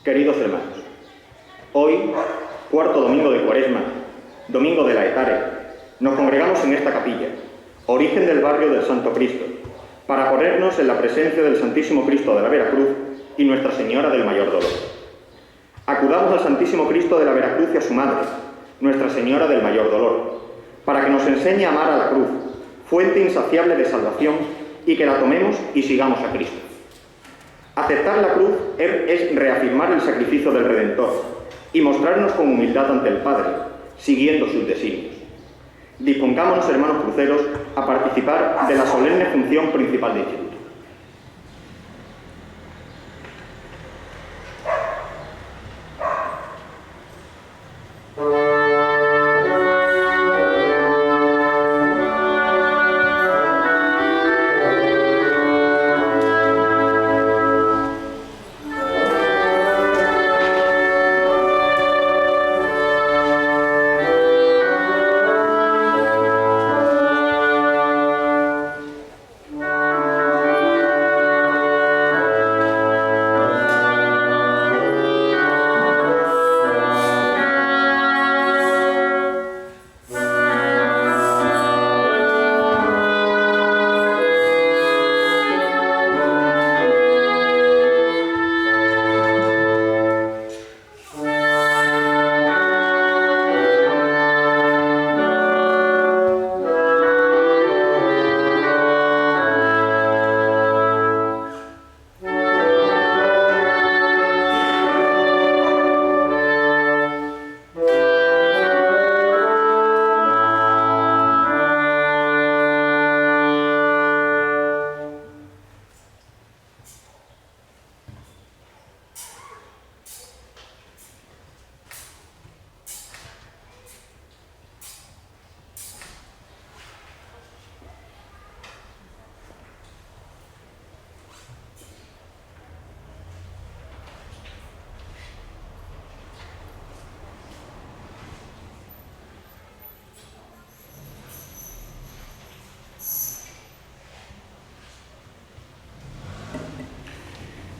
Queridos hermanos, hoy, cuarto domingo de Cuaresma, domingo de la Etare, nos congregamos en esta capilla, origen del barrio del Santo Cristo, para ponernos en la presencia del Santísimo Cristo de la Veracruz y Nuestra Señora del Mayor Dolor. Acudamos al Santísimo Cristo de la Veracruz y a su Madre, Nuestra Señora del Mayor Dolor, para que nos enseñe a amar a la cruz, fuente insaciable de salvación, y que la tomemos y sigamos a Cristo. Aceptar la cruz es reafirmar el sacrificio del Redentor y mostrarnos con humildad ante el Padre, siguiendo sus designios. Dispongámonos, hermanos cruceros, a participar de la solemne función principal de Instituto.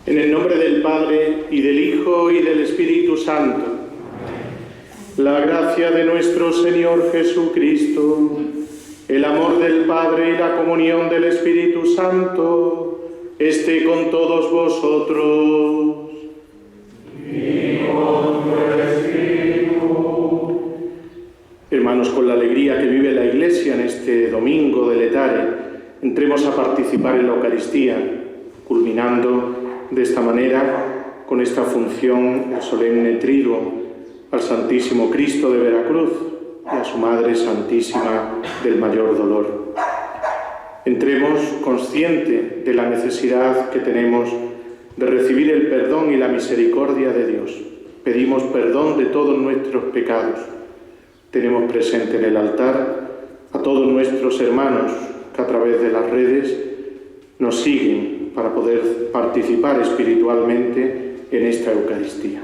En el nombre del Padre, y del Hijo, y del Espíritu Santo, la gracia de nuestro Señor Jesucristo, el amor del Padre y la comunión del Espíritu Santo, esté con todos vosotros. Y con tu espíritu. Hermanos, con la alegría que vive la Iglesia en este domingo del Etare, entremos a participar en la Eucaristía, culminando de esta manera, con esta función, el solemne triduo al Santísimo Cristo de Veracruz y a su Madre Santísima del Mayor Dolor. Entremos consciente de la necesidad que tenemos de recibir el perdón y la misericordia de Dios. Pedimos perdón de todos nuestros pecados. Tenemos presente en el altar a todos nuestros hermanos que a través de las redes nos siguen para poder participar espiritualmente en esta Eucaristía.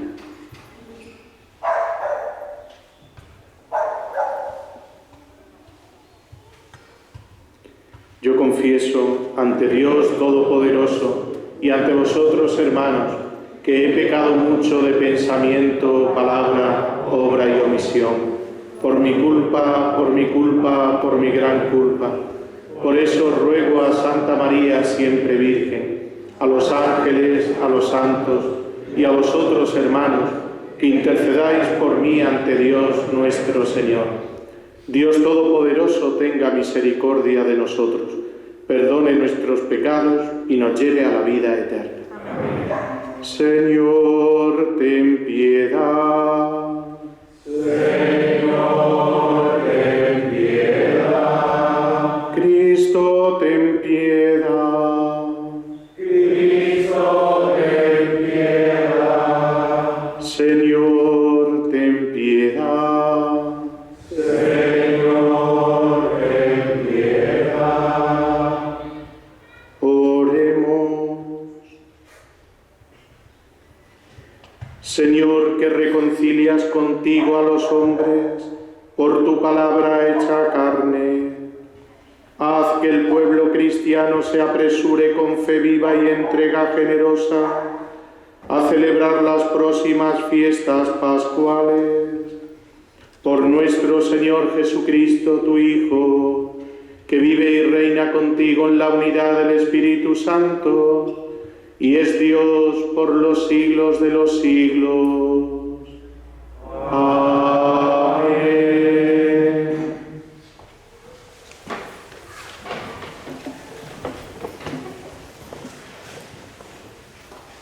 Yo confieso ante Dios Todopoderoso y ante vosotros, hermanos, que he pecado mucho de pensamiento, palabra, obra y omisión, por mi culpa, por mi gran culpa. Por eso ruego a Santa María, siempre Virgen, a los ángeles, a los santos y a vosotros, hermanos, que intercedáis por mí ante Dios nuestro Señor. Dios Todopoderoso tenga misericordia de nosotros, perdone nuestros pecados y nos lleve a la vida eterna. Amén. Señor, ten piedad. Señor, ten piedad. Cristo, ten piedad. Cristo, ten piedad. Señor, ten piedad. Señor, ten piedad. Oremos. Señor, que reconcilias contigo a los hombres por tu palabra hecha carne, haz que el pueblo cristiano se apresure con fe viva y entrega generosa a celebrar las próximas fiestas pascuales. Por nuestro Señor Jesucristo, tu Hijo, que vive y reina contigo en la unidad del Espíritu Santo, y es Dios por los siglos de los siglos. Amén.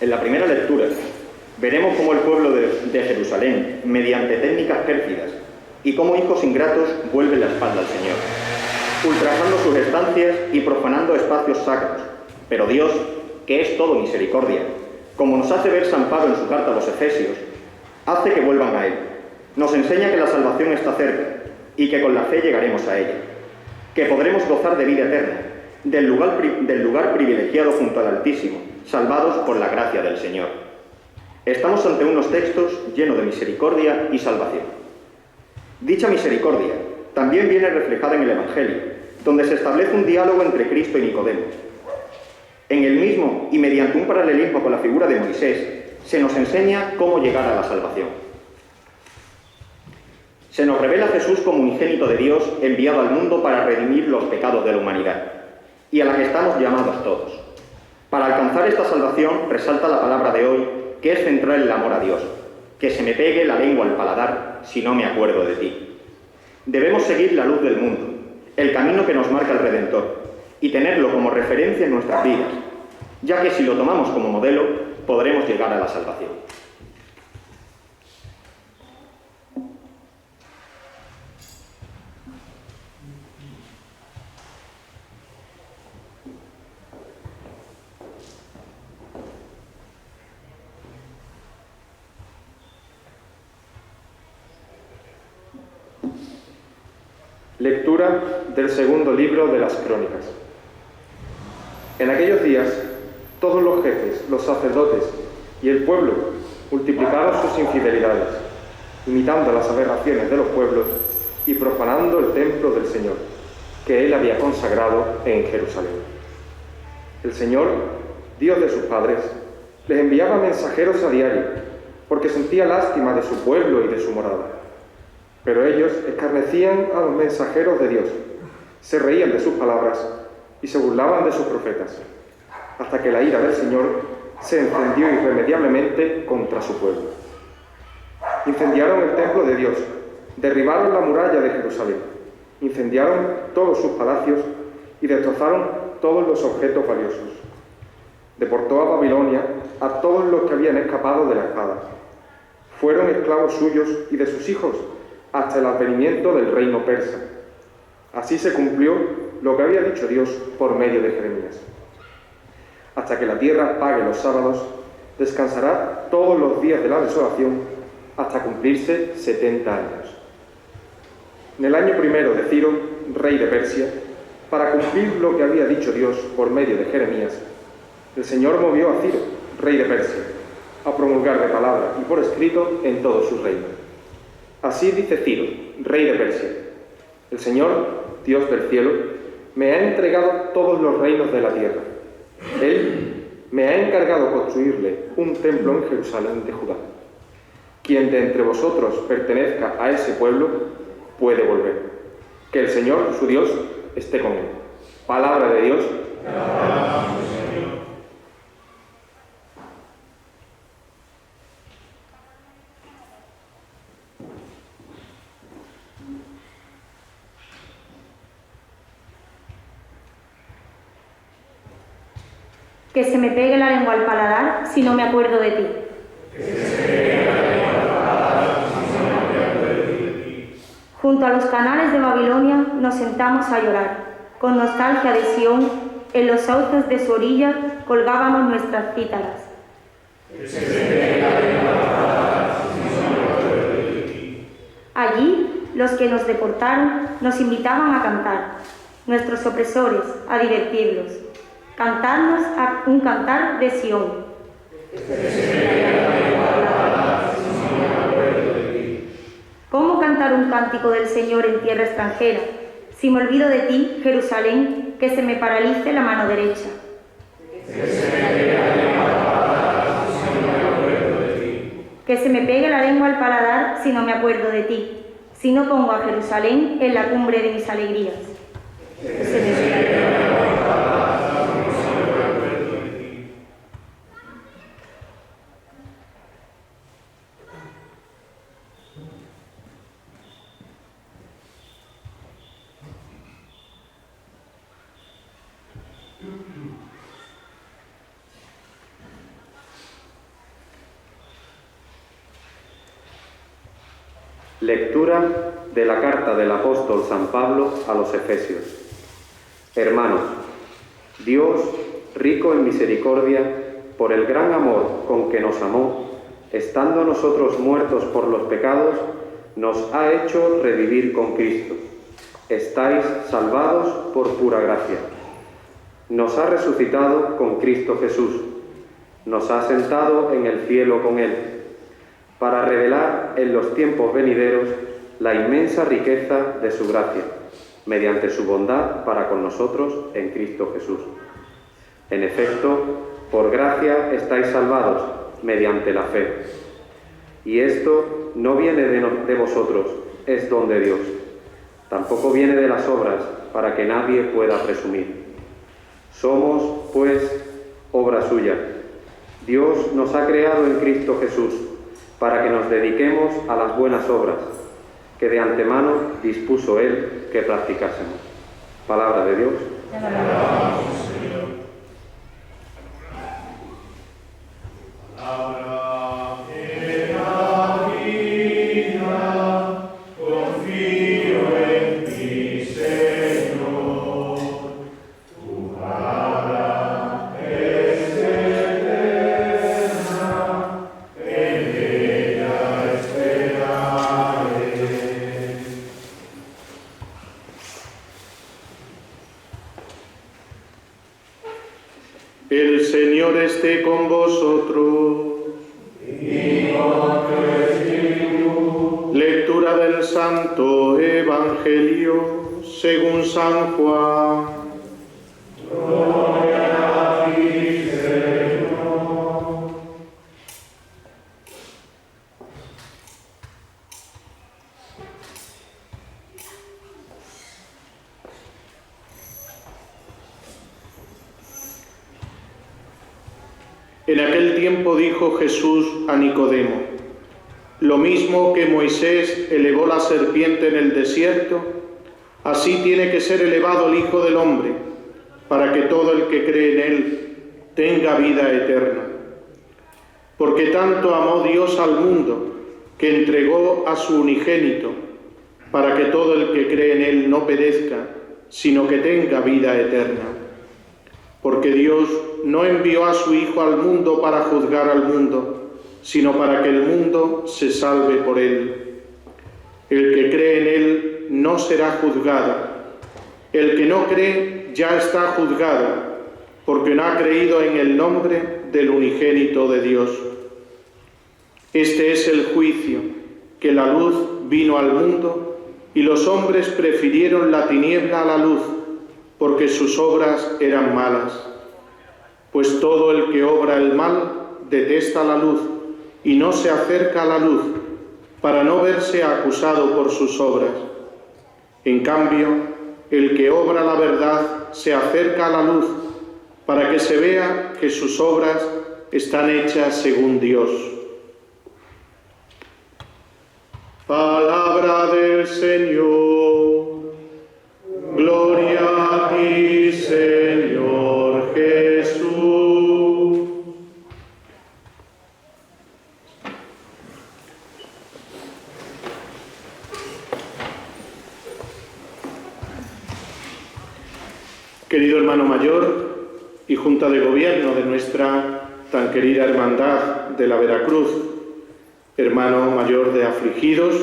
En la primera lectura veremos cómo el pueblo de Jerusalén, mediante técnicas pérfidas y como hijos ingratos, vuelven la espalda al Señor, ultrajando sus estancias y profanando espacios sacros. Pero Dios, que es todo misericordia, como nos hace ver San Pablo en su carta a los Efesios, hace que vuelvan a Él. Nos enseña que la salvación está cerca y que con la fe llegaremos a ella, que podremos gozar de vida eterna, del lugar privilegiado junto al Altísimo, salvados por la gracia del Señor. Estamos ante unos textos llenos de misericordia y salvación. Dicha misericordia también viene reflejada en el Evangelio, donde se establece un diálogo entre Cristo y Nicodemo. En el mismo, y mediante un paralelismo con la figura de Moisés, se nos enseña cómo llegar a la salvación. Se nos revela a Jesús como unigénito de Dios enviado al mundo para redimir los pecados de la humanidad, y a la que estamos llamados todos. Para alcanzar esta salvación, resalta la palabra de hoy, que es central el amor a Dios, que se me pegue la lengua al paladar si no me acuerdo de ti. Debemos seguir la luz del mundo, el camino que nos marca el Redentor, y tenerlo como referencia en nuestras vidas, ya que si lo tomamos como modelo, podremos llegar a la salvación. Lectura del segundo libro de las Crónicas. En aquellos días, todos los jefes, los sacerdotes y el pueblo multiplicaron sus infidelidades, imitando las aberraciones de los pueblos y profanando el templo del Señor, que él había consagrado en Jerusalén. El Señor, Dios de sus padres, les enviaba mensajeros a diario, porque sentía lástima de su pueblo y de su morada. Pero ellos escarnecían a los mensajeros de Dios, se reían de sus palabras y se burlaban de sus profetas, hasta que la ira del Señor se encendió irremediablemente contra su pueblo. Incendiaron el templo de Dios, derribaron la muralla de Jerusalén, incendiaron todos sus palacios y destrozaron todos los objetos valiosos. Deportó a Babilonia a todos los que habían escapado de la espada. Fueron esclavos suyos y de sus hijos hasta el advenimiento del reino persa. Así se cumplió lo que había dicho Dios por medio de Jeremías. Hasta que la tierra pague los sábados, descansará todos los días de la desolación hasta cumplirse 70 años. En el año primero de Ciro, rey de Persia, para cumplir lo que había dicho Dios por medio de Jeremías, el Señor movió a Ciro, rey de Persia, a promulgar de palabra y por escrito en todo su reino. Así dice Ciro, rey de Persia: el Señor, Dios del cielo, me ha entregado todos los reinos de la tierra. Él me ha encargado construirle un templo en Jerusalén de Judá. Quien de entre vosotros pertenezca a ese pueblo puede volver. Que el Señor, su Dios, esté con él. Palabra de Dios. Que se me pegue la lengua al paladar si no me acuerdo de ti. Junto a los canales de Babilonia nos sentamos a llorar. Con nostalgia de Sión, en los sauces de su orilla colgábamos nuestras cítaras. Allí, los que nos deportaron nos invitaban a cantar, nuestros opresores a divertirlos. Cantarnos un cantar de Sión. ¿Cómo cantar un cántico del Señor en tierra extranjera, si me olvido de ti, Jerusalén, que se me paralice la mano derecha? que se me pegue la lengua al paladar si no me acuerdo de ti, si no pongo a Jerusalén en la cumbre de mis alegrías. Lectura de la carta del apóstol San Pablo a los Efesios. Hermanos, Dios, rico en misericordia, por el gran amor con que nos amó, estando nosotros muertos por los pecados, nos ha hecho revivir con Cristo. Estáis salvados por pura gracia. Nos ha resucitado con Cristo Jesús. Nos ha sentado en el cielo con Él, para revelar en los tiempos venideros la inmensa riqueza de su gracia, mediante su bondad para con nosotros en Cristo Jesús. En efecto, por gracia estáis salvados, mediante la fe. Y esto no viene de vosotros, es don de Dios. Tampoco viene de las obras, para que nadie pueda presumir. Somos, pues, obra suya. Dios nos ha creado en Cristo Jesús, para que nos dediquemos a las buenas obras, que de antemano dispuso Él que practicásemos. Palabra de Dios. Confío en ti, Señor, tu palabra es eterna, en ella esperaré. El Señor esté con vosotros. Lectura del Santo Evangelio según San Juan. Gloria a ti, Señor. En aquel tiempo dijo Jesús a Nicodemo: lo mismo que Moisés elevó la serpiente en el desierto, así tiene que ser elevado el Hijo del Hombre, para que todo el que cree en Él tenga vida eterna. Porque tanto amó Dios al mundo, que entregó a su unigénito, para que todo el que cree en Él no perezca, sino que tenga vida eterna. Porque Dios no envió a su Hijo al mundo para juzgar al mundo, sino para que el mundo se salve por Él. El que cree en Él no será juzgado. El que no cree ya está juzgado, porque no ha creído en el nombre del unigénito de Dios. Este es el juicio, que la luz vino al mundo, y los hombres prefirieron la tiniebla a la luz, porque sus obras eran malas. Pues todo el que obra el mal detesta la luz, y no se acerca a la luz, para no verse acusado por sus obras. En cambio, el que obra la verdad se acerca a la luz, para que se vea que sus obras están hechas según Dios. Palabra del Señor. Gloria a ti, Señor Jesús. Querido hermano mayor y Junta de Gobierno de nuestra tan querida Hermandad de la Veracruz, hermano mayor de afligidos,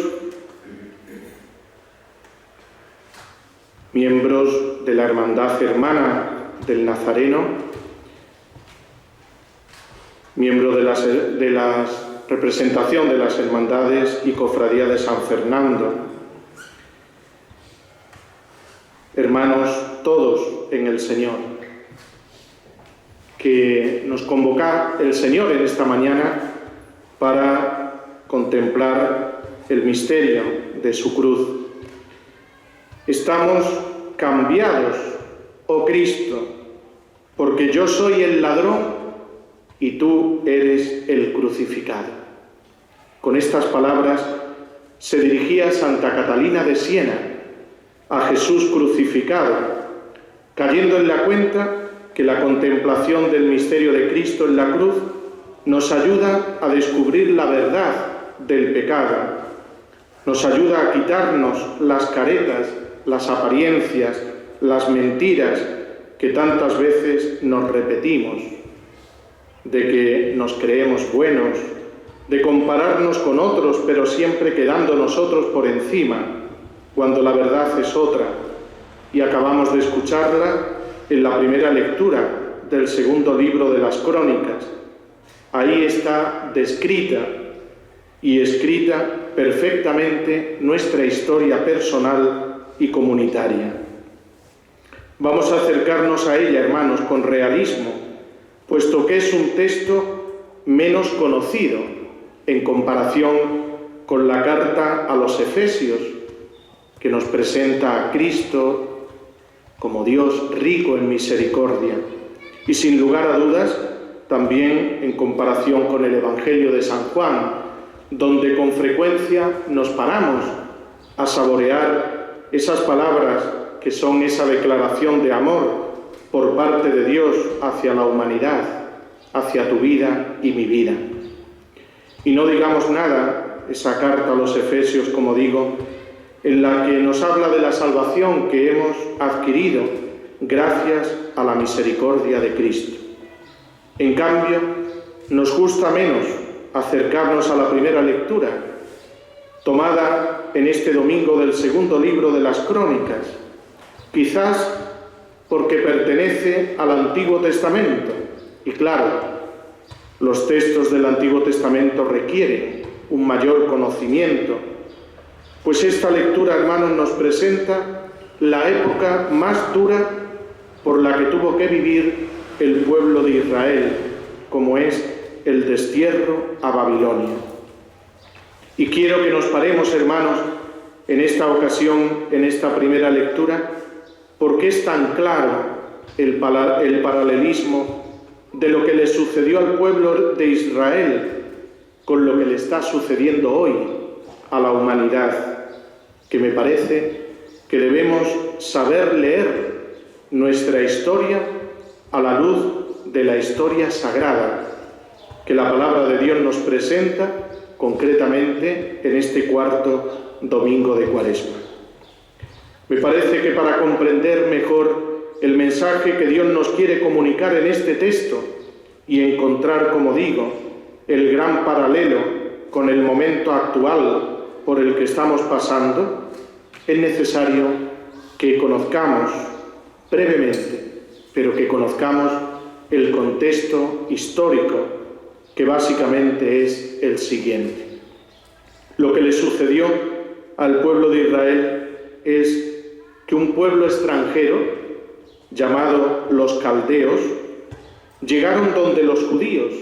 miembros de la Hermandad Hermana del Nazareno, miembro de la representación de las Hermandades y Cofradía de San Fernando, hermanos todos en el Señor, que nos convoca el Señor en esta mañana para contemplar el misterio de su cruz. Estamos cambiados, oh Cristo, porque yo soy el ladrón y tú eres el crucificado. Con estas palabras se dirigía Santa Catalina de Siena a Jesús crucificado, cayendo en la cuenta que la contemplación del misterio de Cristo en la cruz nos ayuda a descubrir la verdad del pecado, nos ayuda a quitarnos las caretas, las apariencias, las mentiras que tantas veces nos repetimos, de que nos creemos buenos, de compararnos con otros, pero siempre quedando nosotros por encima, cuando la verdad es otra. Y acabamos de escucharla en la primera lectura del segundo libro de las Crónicas. Ahí está descrita y escrita perfectamente nuestra historia personal y comunitaria. Vamos a acercarnos a ella, hermanos, con realismo, puesto que es un texto menos conocido en comparación con la carta a los Efesios, que nos presenta a Cristo como Dios rico en misericordia, y sin lugar a dudas, también en comparación con el Evangelio de San Juan, donde con frecuencia nos paramos a saborear esas palabras que son esa declaración de amor por parte de Dios hacia la humanidad, hacia tu vida y mi vida. Y no digamos nada, esa carta a los Efesios, como digo, en la que nos habla de la salvación que hemos adquirido gracias a la misericordia de Cristo. En cambio, nos gusta menos acercarnos a la primera lectura, tomada en este domingo del segundo libro de las Crónicas, quizás porque pertenece al Antiguo Testamento. Y claro, los textos del Antiguo Testamento requieren un mayor conocimiento, pues esta lectura, hermanos, nos presenta la época más dura por la que tuvo que vivir el pueblo de Israel, como es el destierro a Babilonia. Y quiero que nos paremos, hermanos, en esta ocasión, en esta primera lectura, porque es tan claro el paralelismo de lo que le sucedió al pueblo de Israel con lo que le está sucediendo hoy a la humanidad, que me parece que debemos saber leer nuestra historia a la luz de la historia sagrada que la palabra de Dios nos presenta concretamente en este cuarto domingo de Cuaresma. Me parece que para comprender mejor el mensaje que Dios nos quiere comunicar en este texto y encontrar, como digo, el gran paralelo con el momento actual por el que estamos pasando, es necesario que conozcamos brevemente, pero que conozcamos el contexto histórico, que básicamente es el siguiente. Lo que le sucedió al pueblo de Israel es que un pueblo extranjero, llamado los caldeos, llegaron donde los judíos,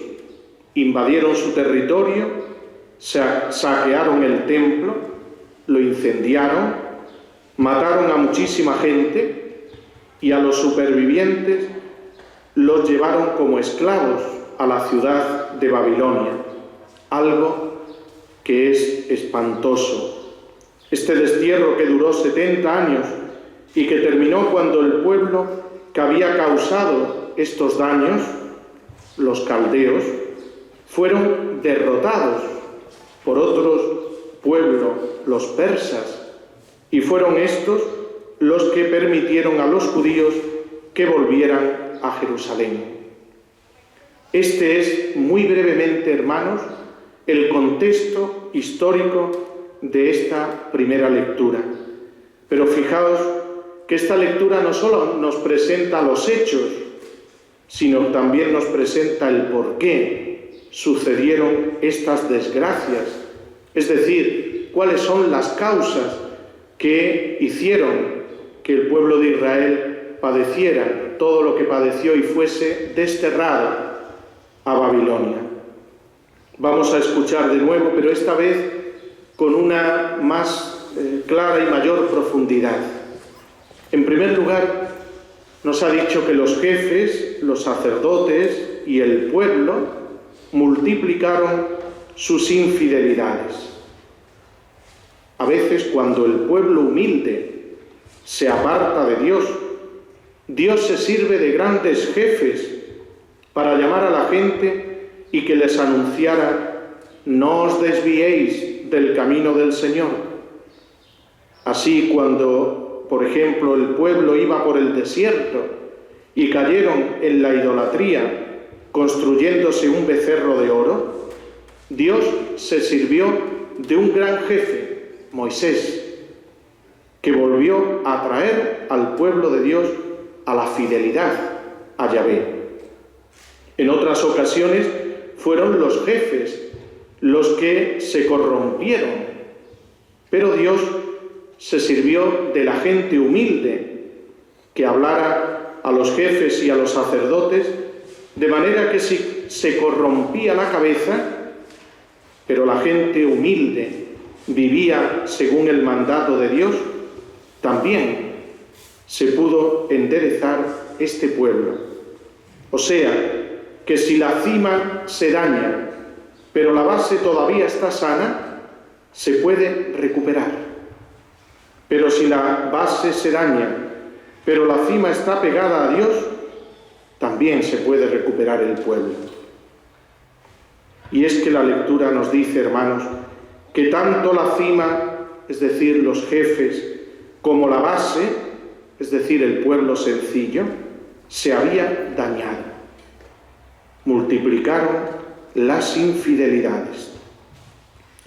invadieron su territorio, saquearon el templo, lo incendiaron, mataron a muchísima gente y a los supervivientes los llevaron como esclavos a la ciudad de Babilonia, algo que es espantoso. Este destierro que duró 70 años y que terminó cuando el pueblo que había causado estos daños, los caldeos, fueron derrotados por otros pueblos, los persas, y fueron estos los que permitieron a los judíos que volvieran a Jerusalén. Este es, muy brevemente, hermanos, el contexto histórico de esta primera lectura. Pero fijaos que esta lectura no solo nos presenta los hechos, sino también nos presenta el por qué sucedieron estas desgracias, es decir, cuáles son las causas que hicieron que el pueblo de Israel padeciera todo lo que padeció y fuese desterrado a Babilonia. Vamos a escuchar de nuevo, pero esta vez con una más clara y mayor profundidad. En primer lugar, nos ha dicho que los jefes, los sacerdotes y el pueblo multiplicaron sus infidelidades. A veces, cuando el pueblo humilde se aparta de Dios, Dios se sirve de grandes jefes para llamar a la gente y que les anunciara: no os desviéis del camino del Señor. Así, cuando, por ejemplo, el pueblo iba por el desierto y cayeron en la idolatría construyéndose un becerro de oro, Dios se sirvió de un gran jefe, Moisés, que volvió a traer al pueblo de Dios a la fidelidad a Yahvé. En otras ocasiones fueron los jefes los que se corrompieron, pero Dios se sirvió de la gente humilde que hablara a los jefes y a los sacerdotes, de manera que si se corrompía la cabeza, pero la gente humilde vivía según el mandato de Dios, también se pudo enderezar este pueblo. O sea, que si la cima se daña, pero la base todavía está sana, se puede recuperar. Pero si la base se daña, pero la cima está pegada a Dios, también se puede recuperar el pueblo. Y es que la lectura nos dice, hermanos, que tanto la cima, es decir, los jefes, como la base, es decir, el pueblo sencillo, se había dañado. Multiplicaron las infidelidades.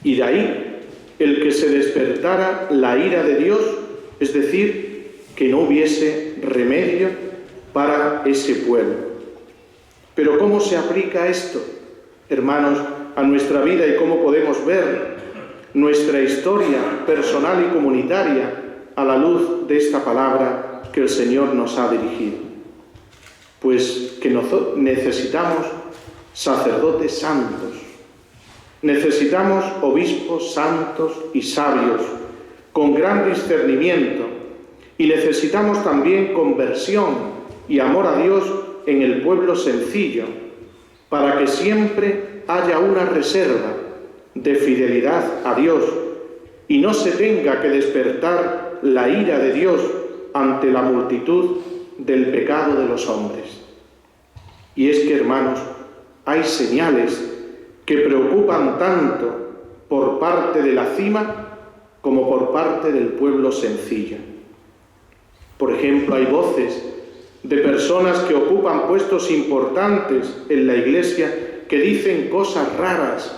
Y de ahí el que se despertara la ira de Dios, es decir, que no hubiese remedio para ese pueblo. Pero ¿cómo se aplica esto, hermanos, a nuestra vida y cómo podemos ver nuestra historia personal y comunitaria a la luz de esta palabra que el Señor nos ha dirigido? Pues que necesitamos sacerdotes santos, necesitamos obispos santos y sabios, con gran discernimiento, y necesitamos también conversión y amor a Dios en el pueblo sencillo, para que siempre haya una reserva de fidelidad a Dios y no se tenga que despertar la ira de Dios ante la multitud del pecado de los hombres. Y es que, hermanos, hay señales que preocupan tanto por parte de la cima como por parte del pueblo sencillo. Por ejemplo, hay voces de personas que ocupan puestos importantes en la Iglesia que dicen cosas raras,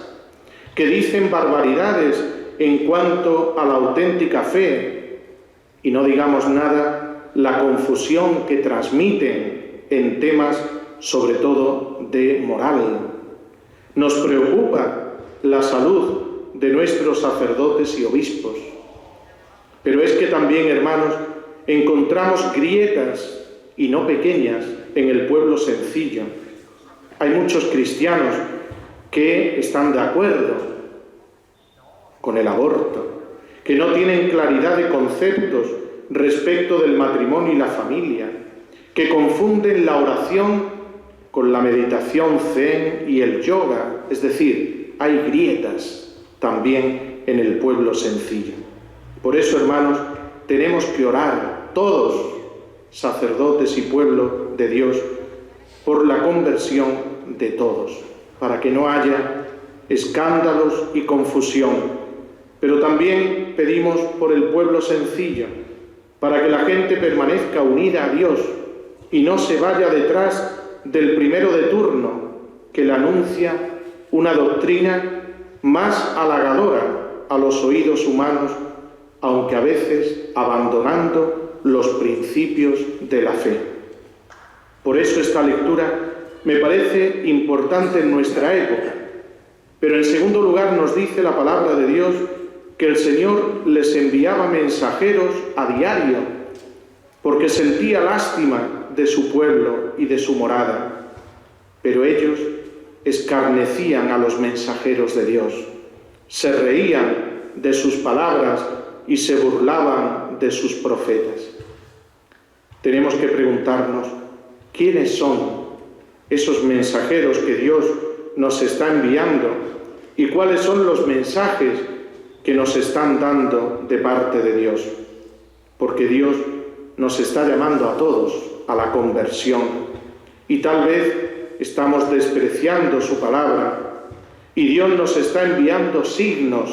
que dicen barbaridades en cuanto a la auténtica fe, y no digamos nada la confusión que transmiten en temas sobre todo de moral. Nos preocupa la salud de nuestros sacerdotes y obispos. Pero es que también, hermanos, encontramos grietas, y no pequeñas, en el pueblo sencillo. Hay muchos cristianos que están de acuerdo con el aborto, que no tienen claridad de conceptos respecto del matrimonio y la familia, que confunden la oración con la meditación zen y el yoga, es decir, hay grietas también en el pueblo sencillo. Por eso, hermanos, tenemos que orar todos, sacerdotes y pueblo de Dios, por la conversión de todos, para que no haya escándalos y confusión. Pero también pedimos por el pueblo sencillo, para que la gente permanezca unida a Dios y no se vaya detrás del primero de turno, que le anuncia una doctrina más halagadora a los oídos humanos, aunque a veces abandonando los principios de la fe. Por eso esta lectura me parece importante en nuestra época. Pero en segundo lugar nos dice la palabra de Dios que el Señor les enviaba mensajeros a diario, porque sentía lástima de su pueblo y de su morada. Pero ellos escarnecían a los mensajeros de Dios, se reían de sus palabras y se burlaban de sus profetas. Tenemos que preguntarnos, ¿quiénes son esos mensajeros que Dios nos está enviando y cuáles son los mensajes que nos están dando de parte de Dios? Porque Dios nos está llamando a todos a la conversión y tal vez estamos despreciando su palabra y Dios nos está enviando signos,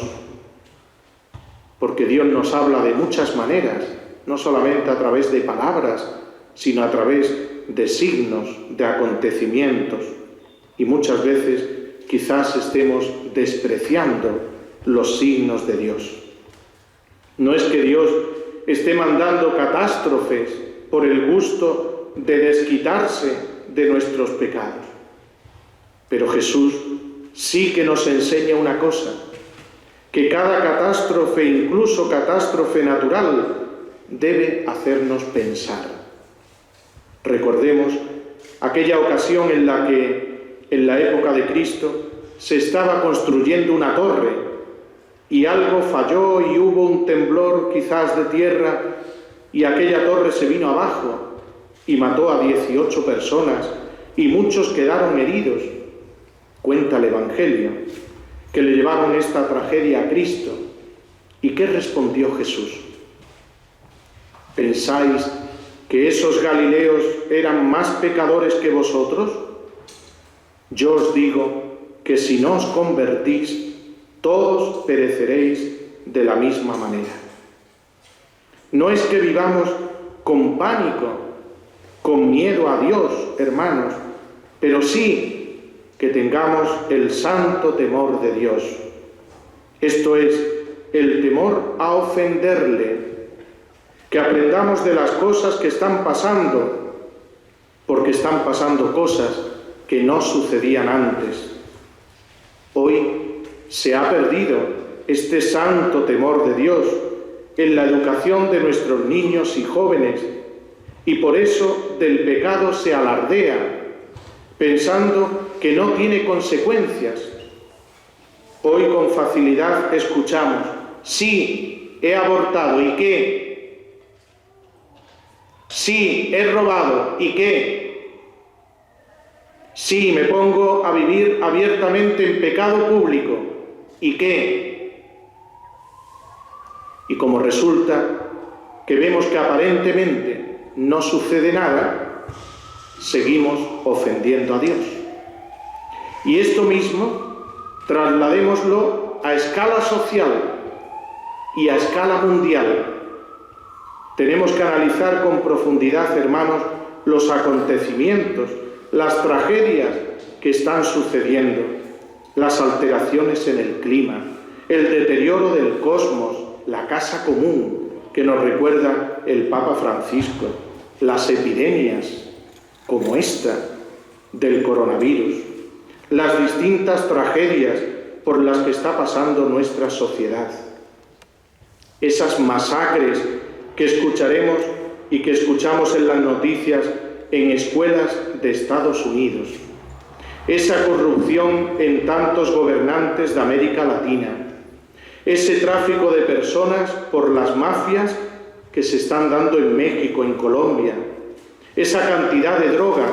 porque Dios nos habla de muchas maneras, no solamente a través de palabras, sino a través de signos, de acontecimientos, y muchas veces quizás estemos despreciando los signos de Dios. No es que Dios esté mandando catástrofes por el gusto de desquitarse de nuestros pecados, pero Jesús sí que nos enseña una cosa, que cada catástrofe, incluso catástrofe natural, debe hacernos pensar. Recordemos aquella ocasión en la que, en la época de Cristo, se estaba construyendo una torre y algo falló y hubo un temblor quizás de tierra y aquella torre se vino abajo y mató a 18 personas y muchos quedaron heridos. Cuenta el Evangelio que le llevaron esta tragedia a Cristo. ¿Y qué respondió Jesús? ¿Pensáis que esos galileos eran más pecadores que vosotros? Yo os digo que si no os convertís, todos pereceréis de la misma manera. No es que vivamos con pánico, con miedo a Dios, hermanos, pero sí que tengamos el santo temor de Dios. Esto es, el temor a ofenderle, que aprendamos de las cosas que están pasando, porque están pasando cosas que no sucedían antes. Hoy se ha perdido este santo temor de Dios en la educación de nuestros niños y jóvenes, y por eso del pecado se alardea, pensando que no tiene consecuencias. Hoy con facilidad escuchamos, sí, he abortado, ¿y qué? Sí, he robado, ¿y qué? Sí, me pongo a vivir abiertamente en pecado público, ¿y qué? Y como resulta que vemos que aparentemente no sucede nada, seguimos ofendiendo a Dios. Y esto mismo trasladémoslo a escala social y a escala mundial. Tenemos que analizar con profundidad, hermanos, los acontecimientos, las tragedias que están sucediendo, las alteraciones en el clima, el deterioro del cosmos, la casa común que nos recuerda el Papa Francisco, las epidemias como esta del coronavirus, las distintas tragedias por las que está pasando nuestra sociedad, esas masacres que escucharemos y que escuchamos en las noticias en escuelas de Estados Unidos, esa corrupción en tantos gobernantes de América Latina, ese tráfico de personas por las mafias que se están dando en México, en Colombia, esa cantidad de droga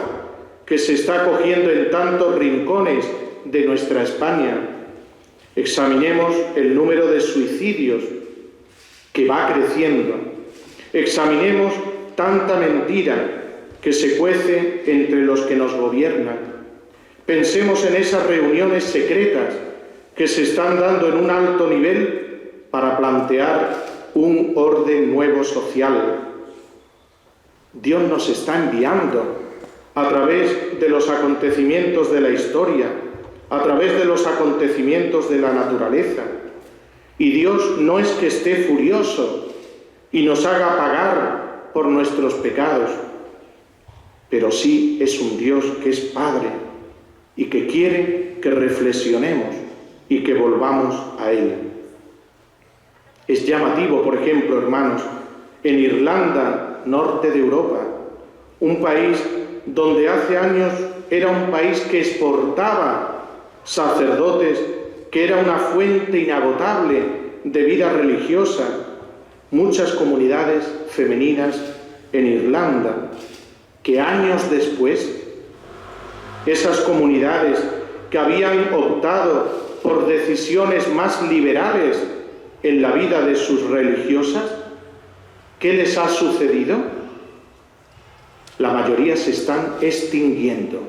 que se está cogiendo en tantos rincones de nuestra España. Examinemos el número de suicidios que va creciendo. Examinemos tanta mentira que se cuece entre los que nos gobiernan. Pensemos en esas reuniones secretas que se están dando en un alto nivel para plantear un orden nuevo social. Dios nos está enviando a través de los acontecimientos de la historia, a través de los acontecimientos de la naturaleza. Y Dios no es que esté furioso y nos haga pagar por nuestros pecados, pero sí es un Dios que es Padre y que quiere que reflexionemos y que volvamos a Él. Es llamativo, por ejemplo, hermanos, en Irlanda, norte de Europa, un país donde hace años era un país que exportaba sacerdotes, que era una fuente inagotable de vida religiosa. Muchas comunidades femeninas en Irlanda, que años después, esas comunidades que habían optado por decisiones más liberales en la vida de sus religiosas, ¿qué les ha sucedido? La mayoría se están extinguiendo.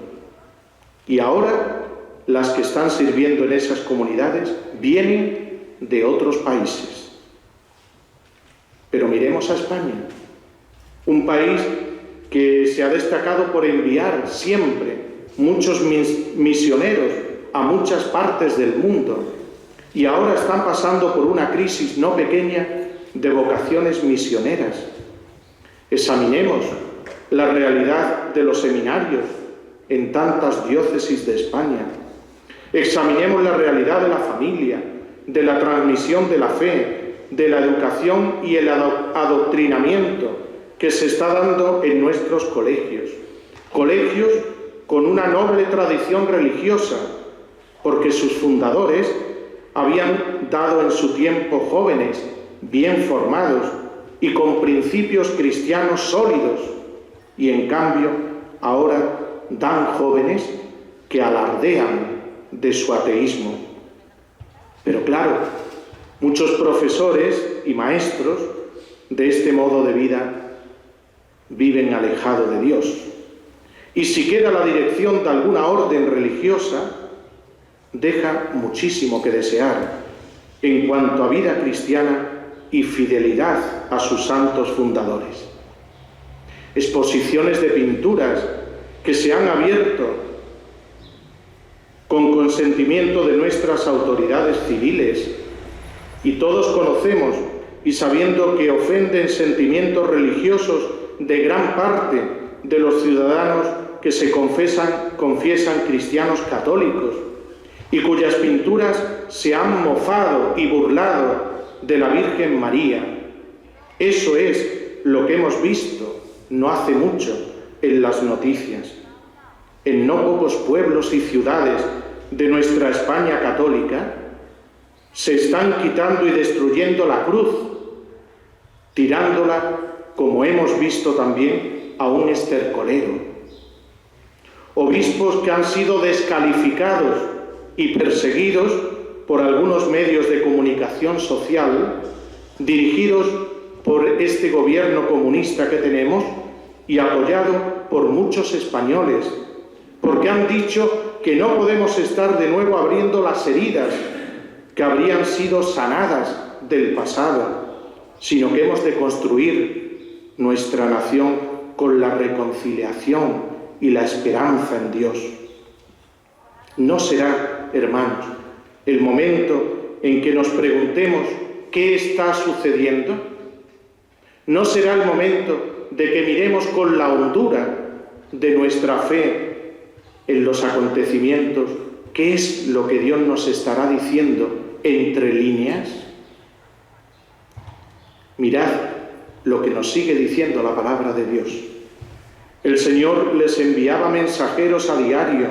Y ahora las que están sirviendo en esas comunidades vienen de otros países. Pero miremos a España, un país que se ha destacado por enviar siempre muchos misioneros a muchas partes del mundo, y ahora están pasando por una crisis no pequeña de vocaciones misioneras. Examinemos la realidad de los seminarios en tantas diócesis de España. Examinemos la realidad de la familia, de la transmisión de la fe, de la educación y el adoctrinamiento que se está dando en nuestros colegios. Colegios con una noble tradición religiosa, porque sus fundadores habían dado en su tiempo jóvenes bien formados y con principios cristianos sólidos, y en cambio ahora dan jóvenes que alardean de su ateísmo. Pero claro, muchos profesores y maestros de este modo de vida viven alejados de Dios. Y si queda la dirección de alguna orden religiosa, deja muchísimo que desear en cuanto a vida cristiana y fidelidad a sus santos fundadores. Exposiciones de pinturas que se han abierto con consentimiento de nuestras autoridades civiles, y todos conocemos y sabiendo que ofenden sentimientos religiosos de gran parte de los ciudadanos que se confiesan cristianos católicos, y cuyas pinturas se han mofado y burlado de la Virgen María. Eso es lo que hemos visto no hace mucho en las noticias. En no pocos pueblos y ciudades de nuestra España católica se están quitando y destruyendo la cruz, tirándola, como hemos visto también, a un estercolero. Obispos que han sido descalificados y perseguidos por algunos medios de comunicación social dirigidos por este gobierno comunista que tenemos y apoyado por muchos españoles, porque han dicho que no podemos estar de nuevo abriendo las heridas que habrían sido sanadas del pasado, sino que hemos de construir nuestra nación con la reconciliación y la esperanza en Dios. No será, hermanos, el momento en que nos preguntemos qué está sucediendo. No será el momento de que miremos con la hondura de nuestra fe en los acontecimientos qué es lo que Dios nos estará diciendo entre líneas. Mirad lo que nos sigue diciendo la palabra de Dios. El Señor les enviaba mensajeros a diario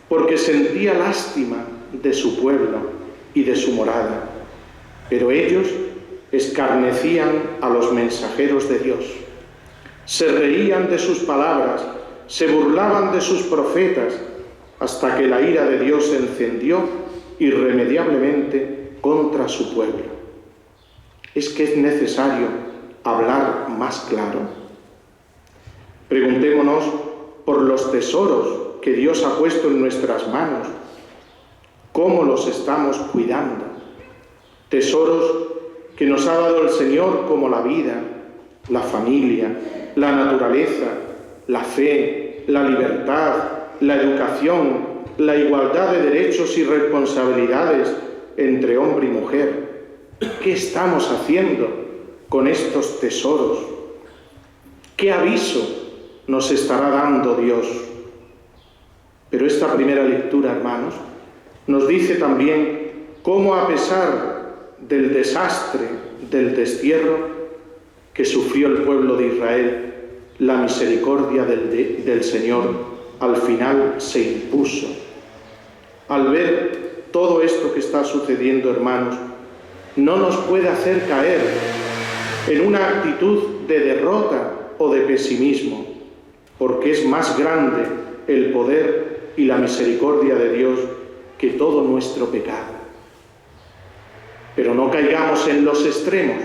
porque sentía lástima de su pueblo y de su morada, pero ellos escarnecían a los mensajeros de Dios, se reían de sus palabras, se burlaban de sus profetas, hasta que la ira de Dios se encendió irremediablemente contra su pueblo. Es que es necesario hablar más claro. Preguntémonos por los tesoros que Dios ha puesto en nuestras manos. ¿Cómo los estamos cuidando? Tesoros que nos ha dado el Señor, como la vida, la familia, la naturaleza, la fe, la libertad, la educación, la igualdad de derechos y responsabilidades entre hombre y mujer. ¿Qué estamos haciendo con estos tesoros? ¿Qué aviso nos estará dando Dios? Pero esta primera lectura, hermanos, nos dice también cómo, a pesar del desastre, del destierro que sufrió el pueblo de Israel, la misericordia del Señor al final se impuso. Al ver todo esto que está sucediendo, hermanos, no nos puede hacer caer en una actitud de derrota o de pesimismo, porque es más grande el poder y la misericordia de Dios que todo nuestro pecado. Pero no caigamos en los extremos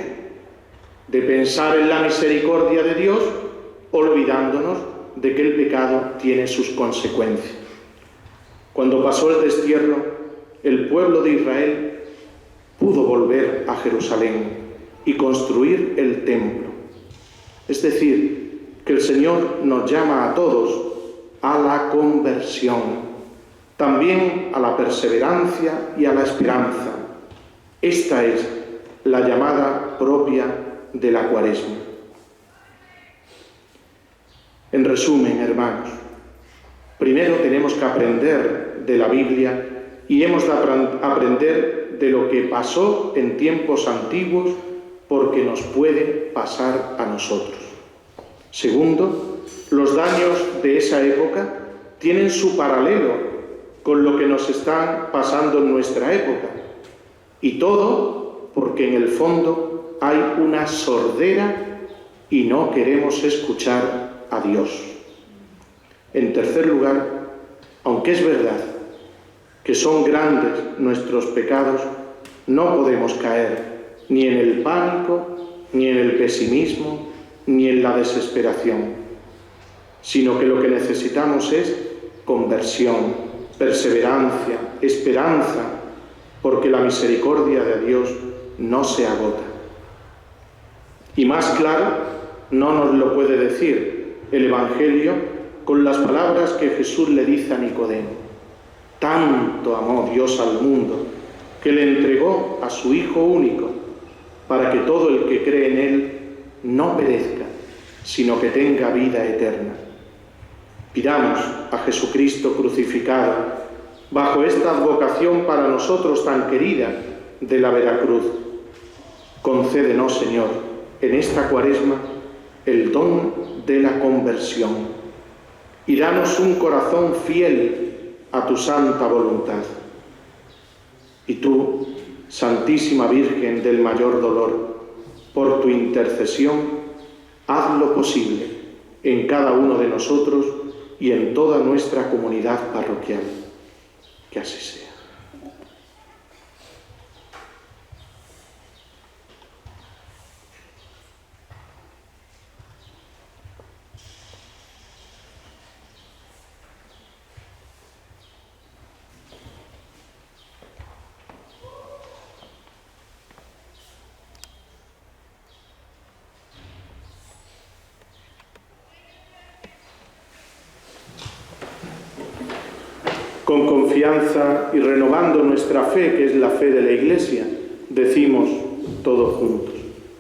de pensar en la misericordia de Dios, olvidándonos de que el pecado tiene sus consecuencias. Cuando pasó el destierro, el pueblo de Israel pudo volver a Jerusalén y construir el templo. Es decir, que el Señor nos llama a todos a la conversión, también a la perseverancia y a la esperanza. Esta es la llamada propia de la Cuaresma. En resumen, hermanos, primero tenemos que aprender de la Biblia y hemos de aprender de lo que pasó en tiempos antiguos, porque nos puede pasar a nosotros. Segundo, los daños de esa época tienen su paralelo con lo que nos está pasando en nuestra época. Y todo porque en el fondo hay una sordera y no queremos escuchar a Dios. En tercer lugar, aunque es verdad que son grandes nuestros pecados, no podemos caer ni en el pánico, ni en el pesimismo, ni en la desesperación, sino que lo que necesitamos es conversión, perseverancia, esperanza, porque la misericordia de Dios no se agota. Y más claro no nos lo puede decir el Evangelio con las palabras que Jesús le dice a Nicodemo. Tanto amó Dios al mundo que le entregó a su Hijo único, para que todo el que cree en Él no perezca, sino que tenga vida eterna. Pidamos a Jesucristo crucificado, bajo esta advocación para nosotros tan querida de la Veracruz. Concédenos, Señor, en esta Cuaresma, el don de la conversión, y danos un corazón fiel a tu santa voluntad. Y tú, Santísima Virgen del mayor dolor, por tu intercesión, haz lo posible en cada uno de nosotros y en toda nuestra comunidad parroquial. Que así sea. Con confianza y renovando nuestra fe, que es la fe de la Iglesia, decimos todos juntos: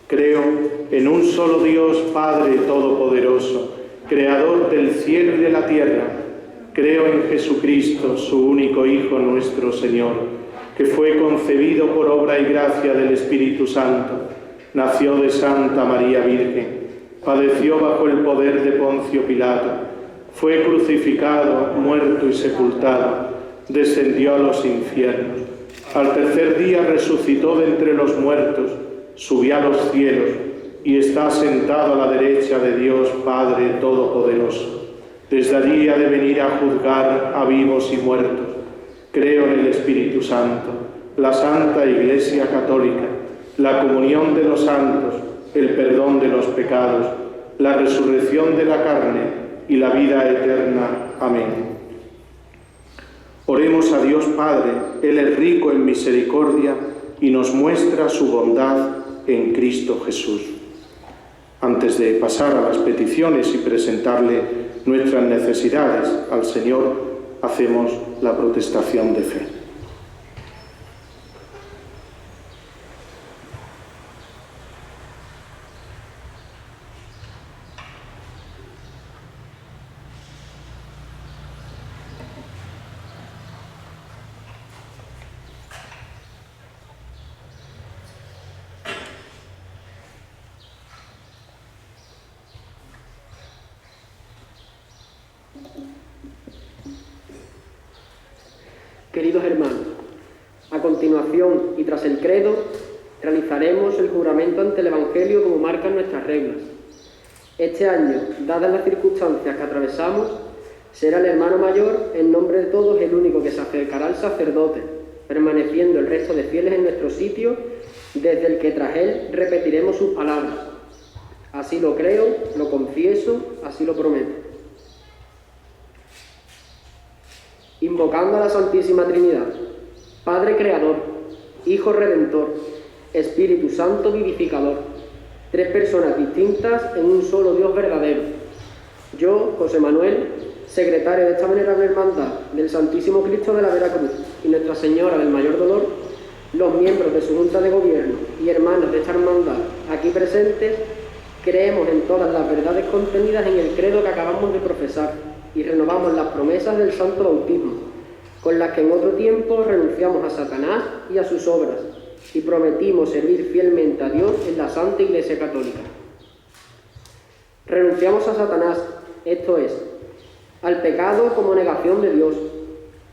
creo en un solo Dios, Padre Todopoderoso, Creador del cielo y de la tierra. Creo en Jesucristo, su único Hijo, nuestro Señor, que fue concebido por obra y gracia del Espíritu Santo, nació de Santa María Virgen, padeció bajo el poder de Poncio Pilato, fue crucificado, muerto y sepultado, descendió a los infiernos. Al tercer día resucitó de entre los muertos, subió a los cielos y está sentado a la derecha de Dios Padre Todopoderoso. Desde allí ha de venir a juzgar a vivos y muertos. Creo en el Espíritu Santo, la Santa Iglesia Católica, la comunión de los santos, el perdón de los pecados, la resurrección de la carne y la vida eterna. Amén. Oremos a Dios Padre. Él es rico en misericordia y nos muestra su bondad en Cristo Jesús. Antes de pasar a las peticiones y presentarle nuestras necesidades al Señor, hacemos la protestación de fe. queridos hermanos. A continuación, y tras el credo, realizaremos el juramento ante el Evangelio como marcan nuestras reglas. Este año, dadas las circunstancias que atravesamos, será el hermano mayor, en nombre de todos, el único que se acercará al sacerdote, permaneciendo el resto de fieles en nuestro sitio, desde el que tras él repetiremos sus palabras. Así lo creo, lo confieso, así lo prometo. Invocando a la Santísima Trinidad, Padre Creador, Hijo Redentor, Espíritu Santo Vivificador, tres personas distintas en un solo Dios verdadero. Yo, José Manuel, secretario de esta venerable hermandad del Santísimo Cristo de la Veracruz y Nuestra Señora del Mayor Dolor, los miembros de su Junta de Gobierno y hermanos de esta hermandad aquí presentes, creemos en todas las verdades contenidas en el credo que acabamos de profesar y renovamos las promesas del Santo Bautismo, con las que en otro tiempo renunciamos a Satanás y a sus obras, y prometimos servir fielmente a Dios en la Santa Iglesia Católica. Renunciamos a Satanás, esto es, al pecado como negación de Dios,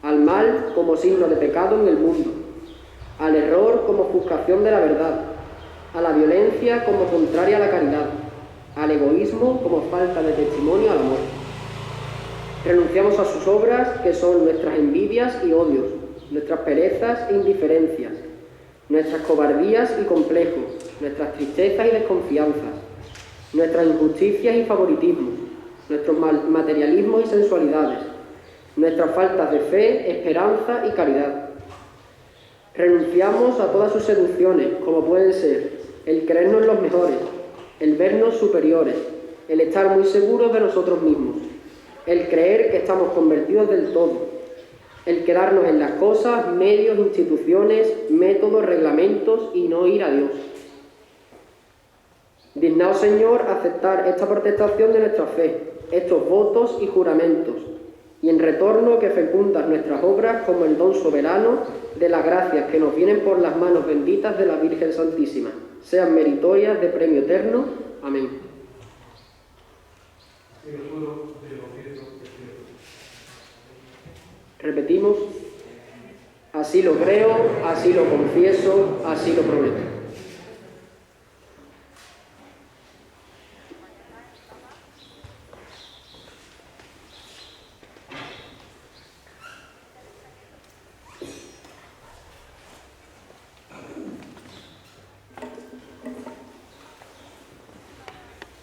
al mal como signo de pecado en el mundo, al error como ofuscación de la verdad, a la violencia como contraria a la caridad, al egoísmo como falta de testimonio al amor. Renunciamos a sus obras, que son nuestras envidias y odios, nuestras perezas e indiferencias, nuestras cobardías y complejos, nuestras tristezas y desconfianzas, nuestras injusticias y favoritismos, nuestros materialismos y sensualidades, nuestras faltas de fe, esperanza y caridad. Renunciamos a todas sus seducciones, como pueden ser el creernos los mejores, el vernos superiores, el estar muy seguros de nosotros mismos, el creer que estamos convertidos del todo, el quedarnos en las cosas, medios, instituciones, métodos, reglamentos y no ir a Dios. Dignaos, Señor, aceptar esta protestación de nuestra fe, estos votos y juramentos, y en retorno que fecundas nuestras obras como el don soberano de las gracias que nos vienen por las manos benditas de la Virgen Santísima, sean meritorias de premio eterno. Amén. Repetimos, así lo creo, así lo confieso, así lo prometo.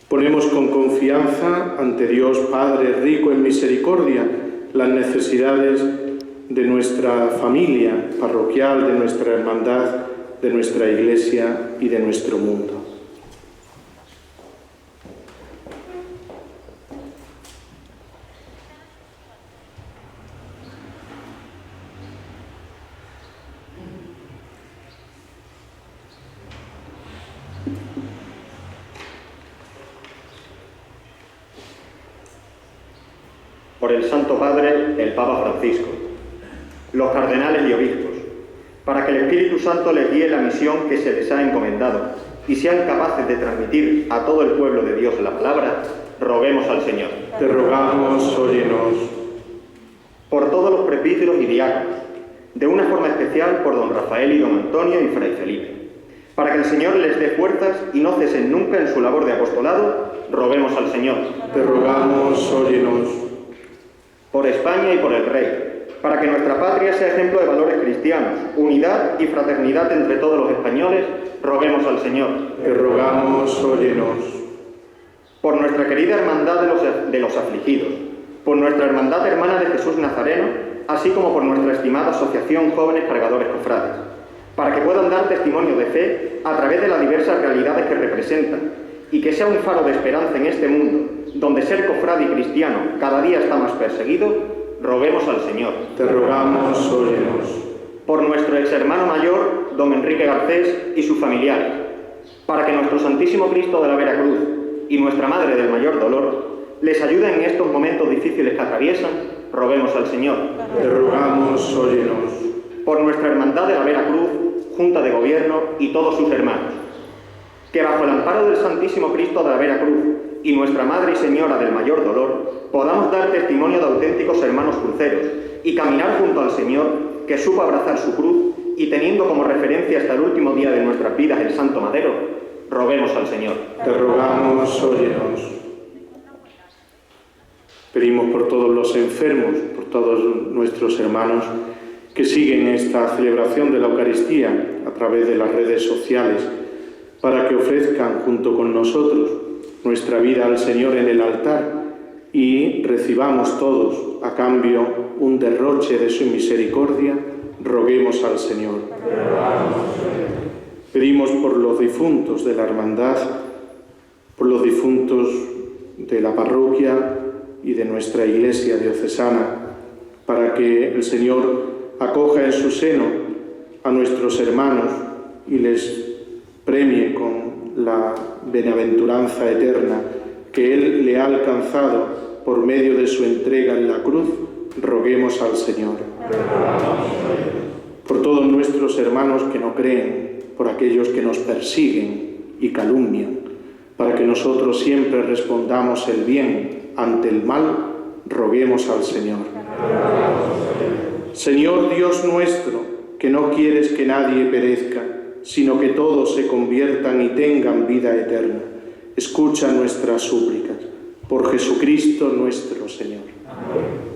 Ponemos con confianza ante Dios Padre rico en misericordia las necesidades de nuestra familia parroquial, de nuestra hermandad, de nuestra Iglesia y de nuestro mundo. Por el Santo Padre, el Papa Francisco, los cardenales y obispos, para que el Espíritu Santo les guíe la misión que se les ha encomendado y sean capaces de transmitir a todo el pueblo de Dios la palabra, roguemos al Señor. Te rogamos, óyenos. Por todos los presbíteros y diáconos, de una forma especial por don Rafael y don Antonio y fray Felipe, para que el Señor les dé fuerzas y no cesen nunca en su labor de apostolado, roguemos al Señor. Te rogamos, óyenos. Por España y por el Rey, para que nuestra patria sea ejemplo de valores cristianos, unidad y fraternidad entre todos los españoles, roguemos al Señor. Te rogamos, óyenos. Por nuestra querida hermandad de los afligidos, por nuestra hermandad hermana de Jesús Nazareno, así como por nuestra estimada asociación Jóvenes Cargadores Cofrades, para que puedan dar testimonio de fe a través de las diversas realidades que representan, y que sea un faro de esperanza en este mundo, donde ser cofrade y cristiano cada día está más perseguido, roguemos al Señor. Te rogamos, óyenos. Por nuestro ex hermano mayor, don Enrique Garcés y sus familiares, para que nuestro Santísimo Cristo de la Veracruz y nuestra Madre del Mayor Dolor les ayuden en estos momentos difíciles que atraviesan, roguemos al Señor. Te rogamos, óyenos. Por nuestra Hermandad de la Veracruz, Junta de Gobierno y todos sus hermanos, que bajo el amparo del Santísimo Cristo de la Veracruz y nuestra Madre y Señora del Mayor Dolor, podamos dar testimonio de auténticos hermanos cruceros y caminar junto al Señor que supo abrazar su cruz y teniendo como referencia hasta el último día de nuestras vidas el Santo Madero, roguemos al Señor. Te rogamos, óyenos. Pedimos por todos los enfermos, por todos nuestros hermanos que siguen esta celebración de la Eucaristía a través de las redes sociales, para que ofrezcan junto con nosotros nuestra vida al Señor en el altar y recibamos todos a cambio un derroche de su misericordia. Roguemos al Señor. Pedimos por los difuntos de la hermandad, por los difuntos de la parroquia y de nuestra Iglesia diocesana, para que el Señor acoja en su seno a nuestros hermanos y les premie con la bienaventuranza eterna que Él le ha alcanzado por medio de su entrega en la cruz. Roguemos al Señor. Por todos nuestros hermanos que no creen, por aquellos que nos persiguen y calumnian, para que nosotros siempre respondamos el bien ante el mal, roguemos al Señor. Señor Dios nuestro, que no quieres que nadie perezca, sino que todos se conviertan y tengan vida eterna, escucha nuestras súplicas. Por Jesucristo nuestro Señor. Amén.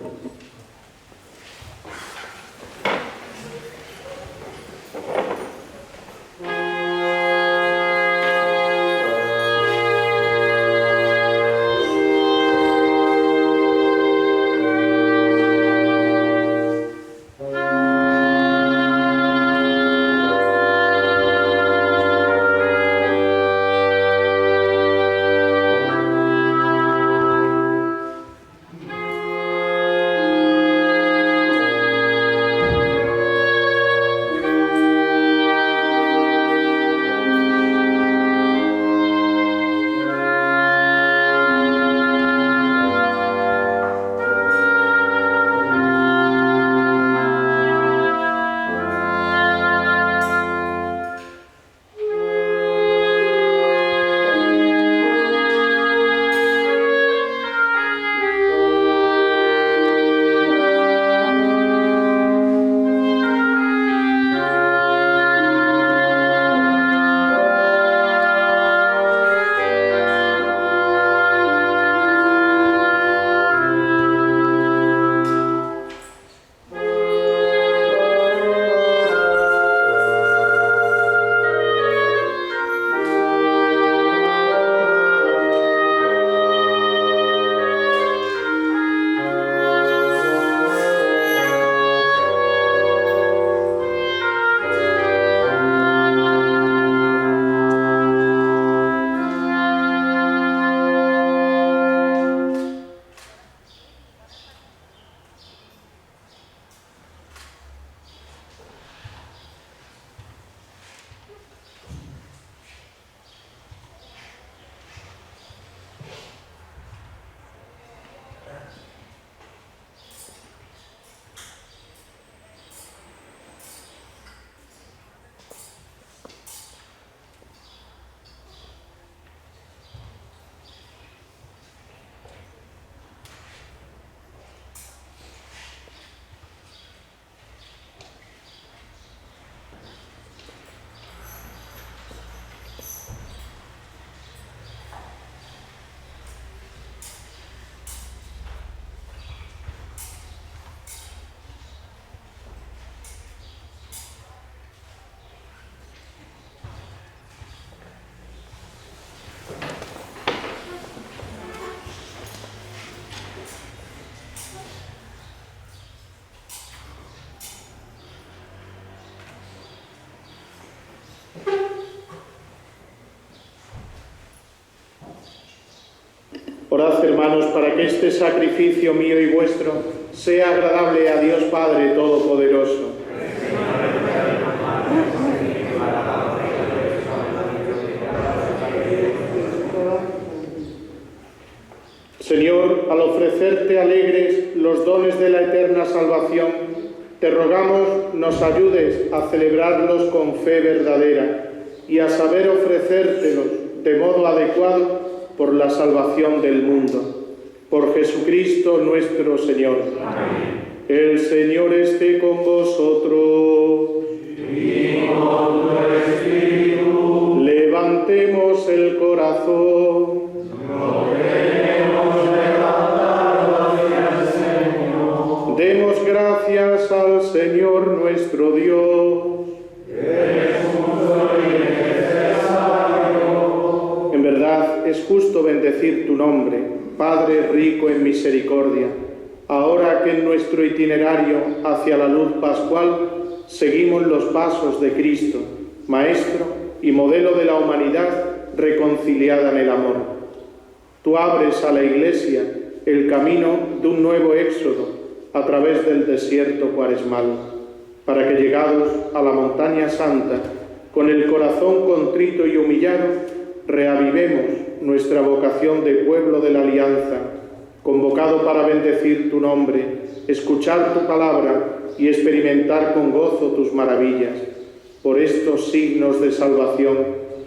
Orad, hermanos, para que este sacrificio mío y vuestro sea agradable a Dios Padre Todopoderoso. Señor, al ofrecerte alegres los dones de la eterna salvación, te rogamos nos ayudes a celebrarlos con fe verdadera y a saber ofrecértelos de modo adecuado por la salvación del mundo. Por Jesucristo nuestro Señor. Amén. El Señor esté con vosotros. Y con tu espíritu. Levantemos el corazón. Lo queremos levantar hacia el Señor. Demos gracias al Señor nuestro Dios. Es justo y necesario. En verdad es justo bendecir tu nombre, Padre rico en misericordia, ahora que en nuestro itinerario hacia la luz pascual seguimos los pasos de Cristo, Maestro y modelo de la humanidad reconciliada en el amor. Tú abres a la Iglesia el camino de un nuevo éxodo a través del desierto cuaresmal, para que llegados a la montaña santa, con el corazón contrito y humillado, reavivemos nuestra vocación de pueblo de la alianza, convocado para bendecir tu nombre, escuchar tu palabra y experimentar con gozo tus maravillas. Por estos signos de salvación,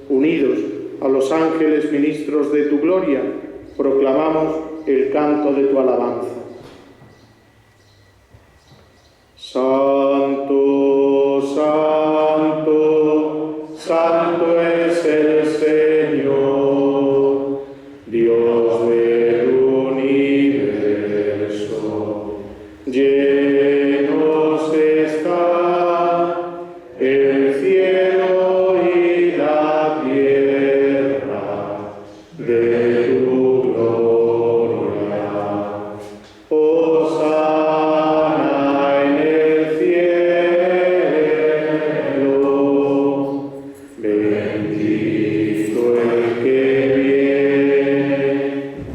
unidos a los ángeles ministros de tu gloria, proclamamos el canto de tu alabanza. Santo, santo, santo es el Señor, Dios del universo. Llenos está el cielo y la tierra de tu gloria. Hosana en el cielo, bendito el que viene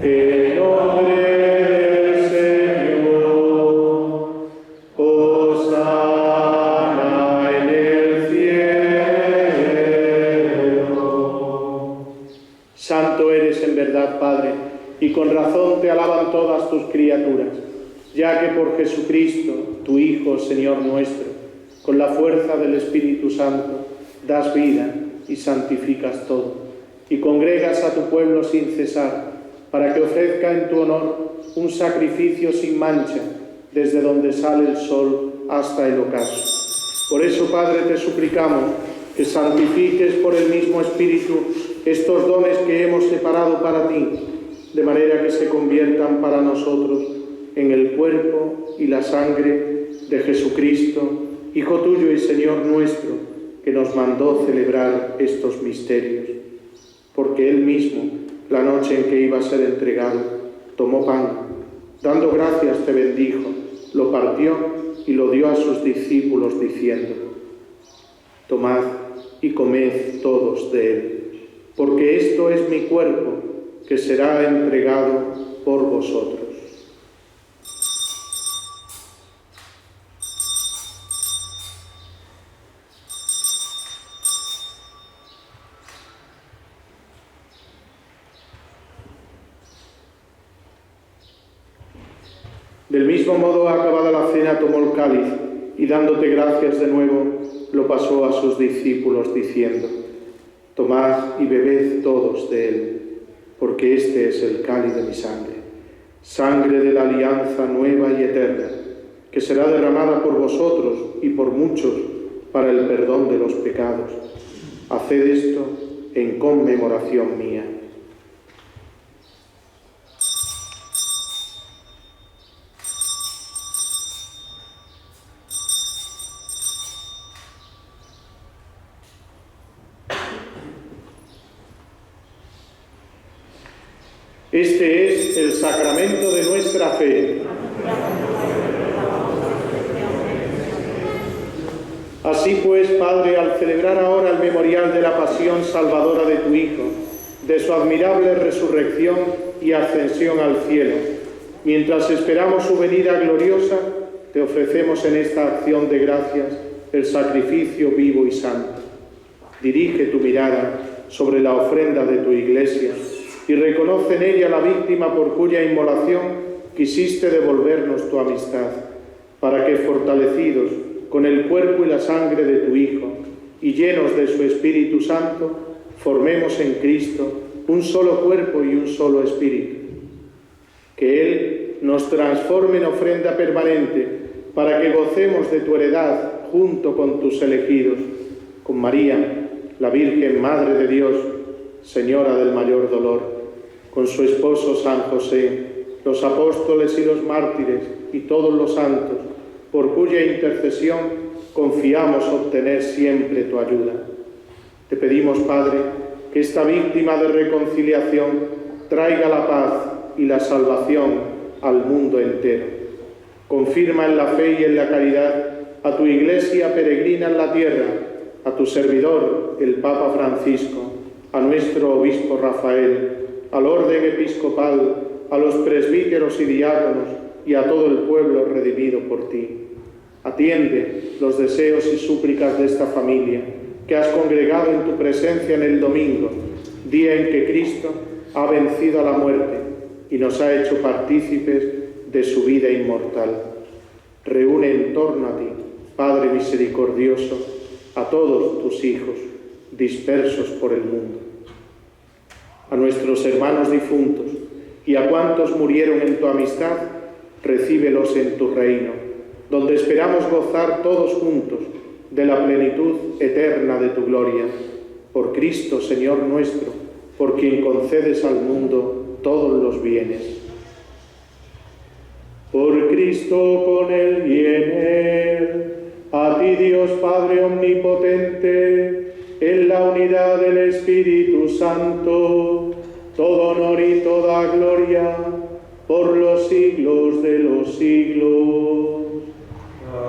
en nombre del Señor. Hosana en el cielo. Santo eres en verdad, Padre, y con razón te alaban todas tus criaturas, ya que por Jesucristo, tu Hijo, Señor nuestro, con la fuerza del Espíritu Santo, das vida y santificas todo, y congregas a tu pueblo sin cesar, para que ofrezca en tu honor un sacrificio sin mancha, desde donde sale el sol hasta el ocaso. Por eso, Padre, te suplicamos que santifiques por el mismo Espíritu estos dones que hemos separado para ti, de manera que se conviertan para nosotros en el cuerpo y la sangre de Jesucristo, Hijo tuyo y Señor nuestro, que nos mandó celebrar estos misterios. Porque Él mismo, la noche en que iba a ser entregado, tomó pan, dando gracias te bendijo, lo partió y lo dio a sus discípulos diciendo: tomad y comed todos de él, porque esto es mi cuerpo, que será entregado por vosotros. Del mismo modo, acabada la cena, tomó el cáliz y dándote gracias de nuevo, lo pasó a sus discípulos diciendo: tomad y bebed todos de él, porque este es el cáliz de mi sangre, sangre de la alianza nueva y eterna, que será derramada por vosotros y por muchos para el perdón de los pecados. Haced esto en conmemoración mía. Este es el sacramento de nuestra fe. Así pues, Padre, al celebrar ahora el memorial de la pasión salvadora de tu Hijo, de su admirable resurrección y ascensión al cielo, mientras esperamos su venida gloriosa, te ofrecemos en esta acción de gracias el sacrificio vivo y santo. Dirige tu mirada sobre la ofrenda de tu Iglesia y reconoce en ella la víctima por cuya inmolación quisiste devolvernos tu amistad, para que, fortalecidos con el cuerpo y la sangre de tu Hijo y llenos de su Espíritu Santo, formemos en Cristo un solo cuerpo y un solo espíritu. Que Él nos transforme en ofrenda permanente para que gocemos de tu heredad junto con tus elegidos, con María, la Virgen Madre de Dios, Señora del mayor dolor, con su esposo San José, los apóstoles y los mártires y todos los santos, por cuya intercesión confiamos obtener siempre tu ayuda. Te pedimos, Padre, que esta víctima de reconciliación traiga la paz y la salvación al mundo entero. Confirma en la fe y en la caridad a tu Iglesia peregrina en la tierra, a tu servidor, el Papa Francisco, a nuestro obispo Rafael, al orden episcopal, a los presbíteros y diáconos y a todo el pueblo redimido por ti. Atiende los deseos y súplicas de esta familia que has congregado en tu presencia en el domingo, día en que Cristo ha vencido a la muerte y nos ha hecho partícipes de su vida inmortal. Reúne en torno a ti, Padre misericordioso, a todos tus hijos dispersos por el mundo, a nuestros hermanos difuntos y a cuantos murieron en tu amistad, recíbelos en tu reino, donde esperamos gozar todos juntos de la plenitud eterna de tu gloria. Por Cristo, Señor nuestro, por quien concedes al mundo todos los bienes. Por Cristo, con Él y en Él, a ti Dios Padre Omnipotente, en la unidad del Espíritu Santo, todo honor y toda gloria, por los siglos de los siglos.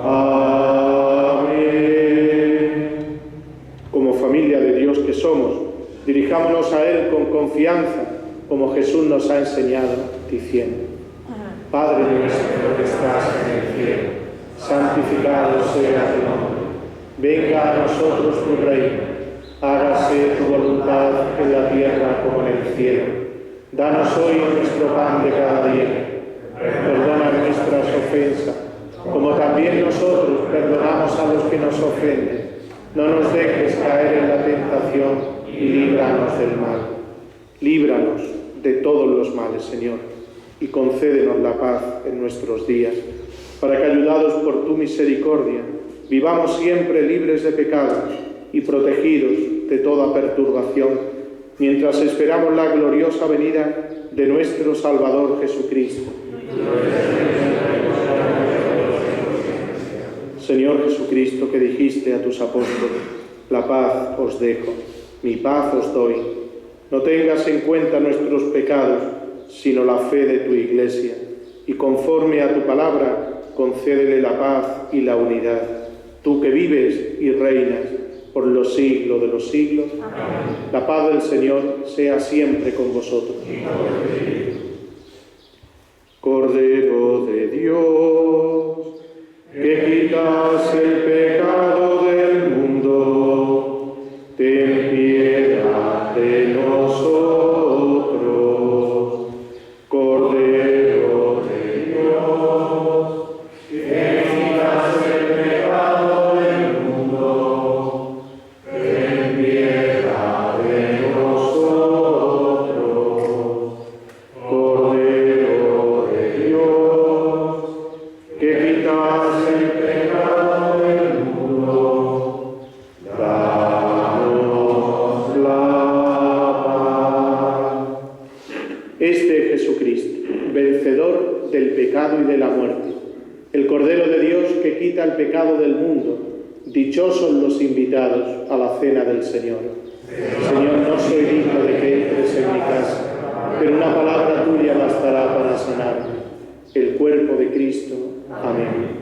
Amén. Como familia de Dios que somos, dirijámonos a Él con confianza, como Jesús nos ha enseñado, diciendo: Padre nuestro que estás en el cielo, santificado sea tu nombre. Venga a nosotros tu reino. Hágase tu voluntad en la tierra como en el cielo. Danos hoy nuestro pan de cada día. Perdona nuestras ofensas, como también nosotros perdonamos a los que nos ofenden. No nos dejes caer en la tentación y líbranos del mal. Líbranos de todos los males, Señor, y concédenos la paz en nuestros días, para que, ayudados por tu misericordia, vivamos siempre libres de pecados y protegidos de toda perturbación, mientras esperamos la gloriosa venida de nuestro Salvador Jesucristo. Señor Jesucristo, que dijiste a tus apóstoles: la paz os dejo, mi paz os doy. No tengas en cuenta nuestros pecados, sino la fe de tu Iglesia, y conforme a tu palabra, concédele la paz y la unidad. Tú que vives y reinas por los siglos de los siglos. Amén. La paz del Señor sea siempre con vosotros. Cordero de Dios, que quitas el pecado del mundo, ten piedad de nosotros. Cordero de Dios, que quitas el pecado del mundo, ten piedad de nosotros. Cordero de Dios, que quitas el pecado del mundo, danos la paz. Este es Jesucristo, vencedor del pecado y de la muerte, el Cordero de Dios que quita el pecado del mundo. Dichosos los invitados a la cena del Señor. Señor, no soy digno de que entres en mi casa, pero una palabra tuya bastará para sanarme. El cuerpo de Cristo. Amén.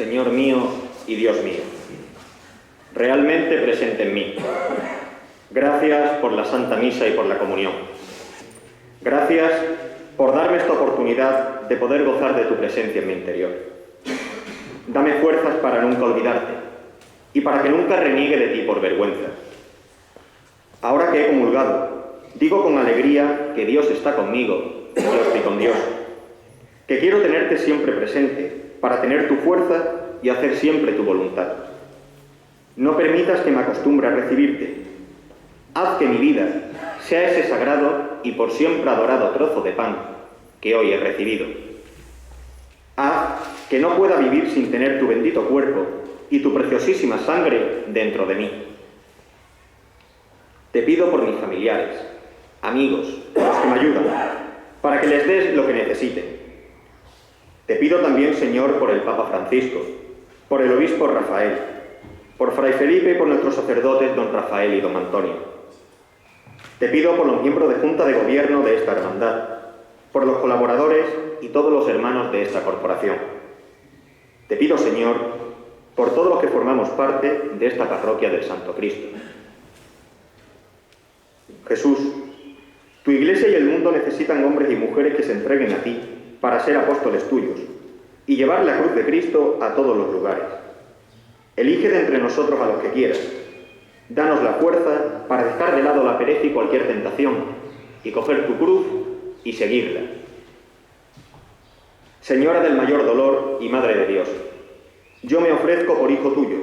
Señor mío y Dios mío, realmente presente en mí. Gracias por la Santa Misa y por la comunión. Gracias por darme esta oportunidad de poder gozar de tu presencia en mi interior. Dame fuerzas para nunca olvidarte y para que nunca reniegue de ti por vergüenza. Ahora que he comulgado, digo con alegría que Dios está conmigo y yo estoy con Dios, que quiero tenerte siempre presente para tener tu fuerza y hacer siempre tu voluntad. No permitas que me acostumbre a recibirte. Haz que mi vida sea ese sagrado y por siempre adorado trozo de pan que hoy he recibido. Haz que no pueda vivir sin tener tu bendito cuerpo y tu preciosísima sangre dentro de mí. Te pido por mis familiares, amigos, los que me ayudan, para que les des lo que necesiten. Te pido también, Señor, por el Papa Francisco, por el Obispo Rafael, por Fray Felipe y por nuestros sacerdotes don Rafael y don Antonio. Te pido por los miembros de Junta de Gobierno de esta hermandad, por los colaboradores y todos los hermanos de esta corporación. Te pido, Señor, por todos los que formamos parte de esta parroquia del Santo Cristo. Jesús, tu Iglesia y el mundo necesitan hombres y mujeres que se entreguen a ti para ser apóstoles tuyos y llevar la cruz de Cristo a todos los lugares. Elige de entre nosotros a los que quieras. Danos la fuerza para dejar de lado la pereza y cualquier tentación y coger tu cruz y seguirla. Señora del mayor dolor y Madre de Dios, yo me ofrezco por hijo tuyo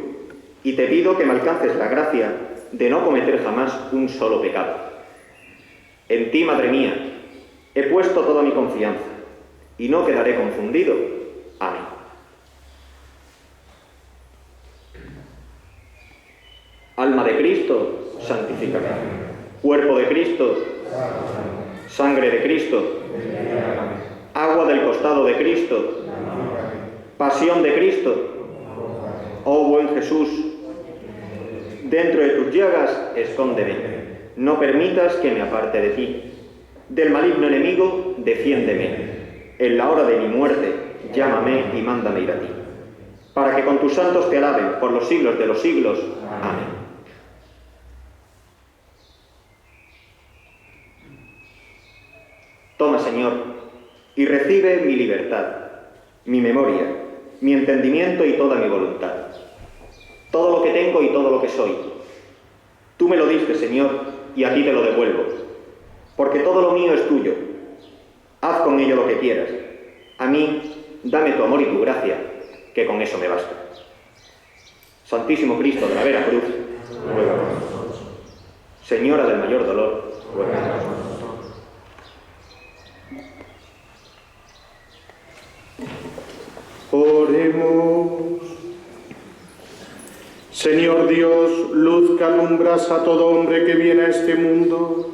y te pido que me alcances la gracia de no cometer jamás un solo pecado. En ti, Madre mía, he puesto toda mi confianza y no quedaré confundido. Amén. Alma de Cristo, santifícame. Cuerpo de Cristo, sangre de Cristo, agua del costado de Cristo, pasión de Cristo. Oh buen Jesús, dentro de tus llagas escóndeme, no permitas que me aparte de ti. Del maligno enemigo, defiéndeme. En la hora de mi muerte, llámame y mándame ir a ti, para que con tus santos te alaben por los siglos de los siglos. Amén. Toma, Señor, y recibe mi libertad, mi memoria, mi entendimiento y toda mi voluntad. Todo lo que tengo y todo lo que soy. Tú me lo diste, Señor, y a ti te lo devuelvo, porque todo lo mío es tuyo. Haz con ello lo que quieras. A mí, dame tu amor y tu gracia, que con eso me basta. Santísimo Cristo de la Vera Cruz, ruega por nosotros. Señora del mayor dolor, ruega por nosotros. Oremos. Señor Dios, luz que alumbras a todo hombre que viene a este mundo,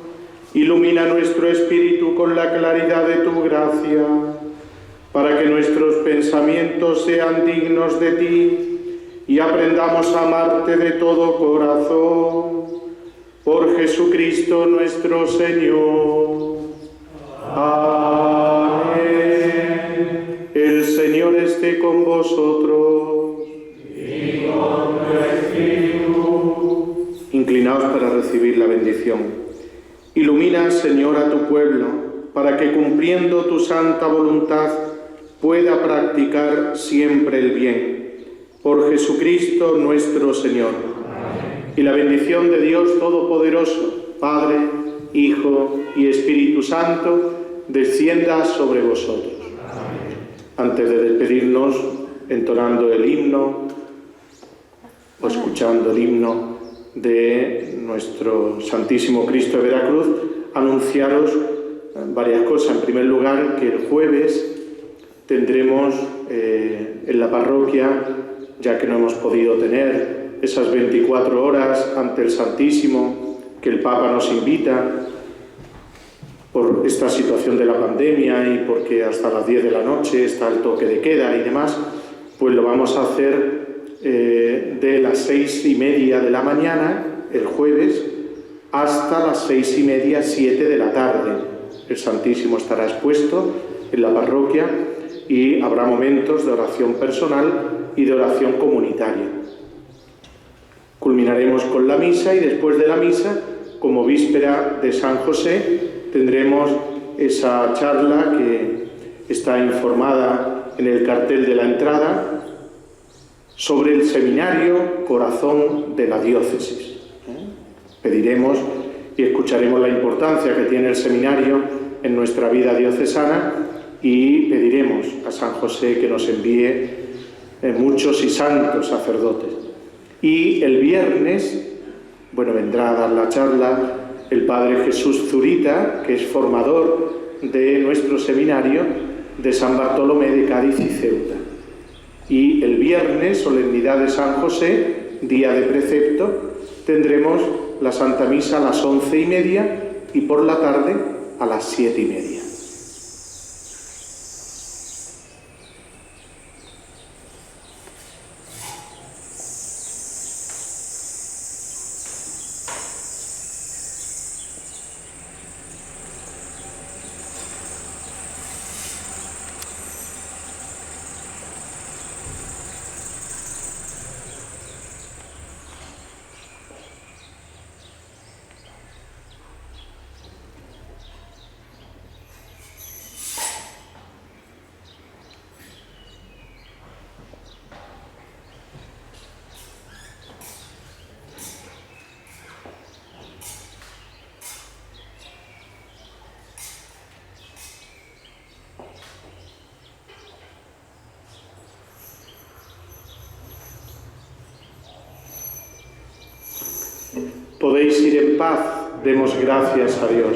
ilumina nuestro espíritu con la claridad de tu gracia, para que nuestros pensamientos sean dignos de ti y aprendamos a amarte de todo corazón. Por Jesucristo nuestro Señor. Amén. El Señor esté con vosotros. Y con tu espíritu. Inclinaos para recibir la bendición. Ilumina, Señor, a tu pueblo, para que cumpliendo tu santa voluntad pueda practicar siempre el bien. Por Jesucristo nuestro Señor. Amén. Y la bendición de Dios Todopoderoso, Padre, Hijo y Espíritu Santo, descienda sobre vosotros. Amén. Antes de despedirnos, entonando el himno o escuchando el himno de nuestro Santísimo Cristo de Veracruz, anunciaros varias cosas. En primer lugar, que el jueves tendremos en la parroquia, ya que no hemos podido tener esas 24 horas ante el Santísimo que el Papa nos invita por esta situación de la pandemia y porque hasta las 10 de la noche está el toque de queda y demás, pues lo vamos a hacer de las 6:30 de la mañana, el jueves, hasta las 6:30, 7 de la tarde. El Santísimo estará expuesto en la parroquia y habrá momentos de oración personal y de oración comunitaria. Culminaremos con la misa y después de la misa, como víspera de San José, tendremos esa charla que está informada en el cartel de la entrada sobre el seminario Corazón de la Diócesis. Pediremos y escucharemos la importancia que tiene el seminario en nuestra vida diocesana y pediremos a San José que nos envíe muchos y santos sacerdotes. Y el viernes, vendrá a dar la charla el Padre Jesús Zurita, que es formador de nuestro seminario de San Bartolomé de Cádiz y Ceuta. Y el viernes, solemnidad de San José, día de precepto, tendremos la Santa Misa a las 11:30 y por la tarde a las 7:30. Podéis ir en paz, demos gracias a Dios.